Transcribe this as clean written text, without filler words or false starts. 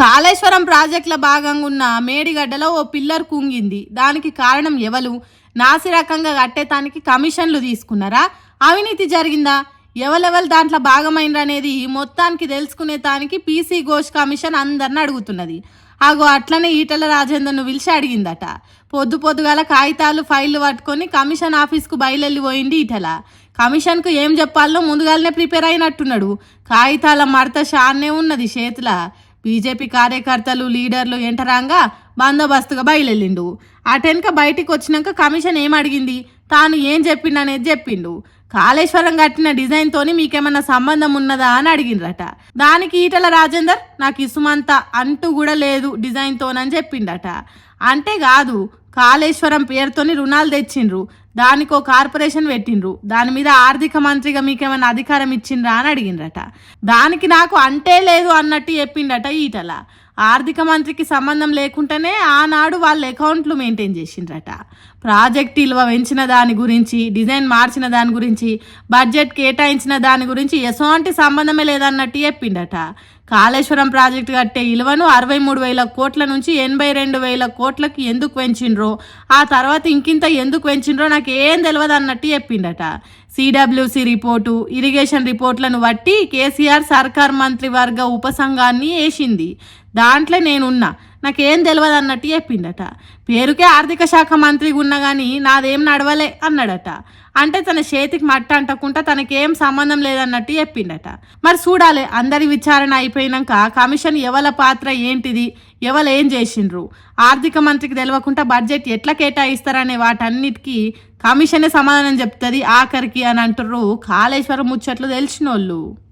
కాళేశ్వరం ప్రాజెక్టుల భాగంగా ఉన్న మేడిగడ్డలో ఓ పిల్లర్ కుంగింది. దానికి కారణం ఎవరు? నాసి రకంగా కట్టేతానికి కమిషన్లు తీసుకున్నారా? అవినీతి జరిగిందా? ఎవరెవరు దాంట్లో భాగమైనరనేది మొత్తానికి తెలుసుకునే తానికి పీసీ ఘోష్ కమిషన్ అందరిని అడుగుతున్నది. అగో అట్లనే ఈటల రాజేందర్ను పిలిచి అడిగిందట. పొద్దుగాల కాగితాలు ఫైళ్లు పట్టుకొని కమిషన్ ఆఫీస్కు బయలుపోయింది ఈటల. కమిషన్కు ఏం చెప్పాలో ముందుగానే ప్రిపేర్ అయినట్టున్నాడు. కాగితాల మడత షాన్నే ఉన్నది చేతుల. బీజేపీ కార్యకర్తలు లీడర్లు ఎంటరాంగా బందోబస్తుగా బయలుదేరిండు. అటెనక బయటికి వచ్చినాక కమిషన్ ఏం అడిగింది, తాను ఏం చెప్పిండు అనేది చెప్పిండు. కాళేశ్వరం కట్టిన డిజైన్తోని మీకేమన్నా సంబంధం ఉన్నదా అని అడిగిండ్రట. దానికి ఈటల రాజేందర్ నాకు ఇసుమంత అంటూ కూడా లేదు డిజైన్తోనని చెప్పిండట. అంటే కాదు, కాళేశ్వరం పేరుతోని రుణాలు తెచ్చిండ్రు, దానికో కార్పొరేషన్ పెట్టిండ్రు, దాని మీద ఆర్థిక మంత్రిగా మీకేమైనా అధికారం ఇచ్చిండ్రా అని అడిగిండ్రట. దానికి నాకు అంటే లేదు అన్నట్టు చెప్పిండట ఈటల. ఆర్థిక మంత్రికి సంబంధం లేకుండానే ఆనాడు వాళ్ళ అకౌంట్లు మెయింటైన్ చేసిండ్రట. ప్రాజెక్ట్ విలువ పెంచిన దాని గురించి, డిజైన్ మార్చిన దాని గురించి, బడ్జెట్ కేటాయించిన దాని గురించి ఎసోంటి సంబంధమే లేదన్నట్టు చెప్పిండట. కాళేశ్వరం ప్రాజెక్టు కట్టే విలువను 63,000 కోట్ల నుంచి 82,000 కోట్లకి ఎందుకు పెంచిండ్రో, ఆ తర్వాత ఇంకింత ఎందుకు పెంచిండ్రో నాకు ఏం తెలియదు అన్నట్టు చెప్పిండట. సిడబ్ల్యూసి రిపోర్టు, ఇరిగేషన్ రిపోర్ట్లను బట్టి కేసీఆర్ సర్కార్ మంత్రివర్గ ఉపసంఘాన్ని వేసింది. దాంట్లో నేనున్నా, నాకేం తెలియదు అన్నట్టు చెప్పిండట. పేరుకే ఆర్థిక శాఖ మంత్రిగా ఉన్నా కానీ నాదేం నడవలే అన్నాడట. అంటే తన చేతికి మట్ట అంటకుండా తనకేం సంబంధం లేదన్నట్టు చెప్పిండట. మరి చూడాలి, అందరి విచారణ అయిపోయినాక కమిషన్ ఎవల పాత్ర ఏంటిది, ఎవరు ఏం చేసిండ్రు, ఆర్థిక మంత్రికి తెలియకుండా బడ్జెట్ ఎట్లా కేటాయిస్తారనే వాటన్నిటికీ కమిషనే సమాధానం చెప్తుంది ఆఖరికి అని అంటుర్రు కాళేశ్వరం ముచ్చట్లు తెలిసినోళ్ళు.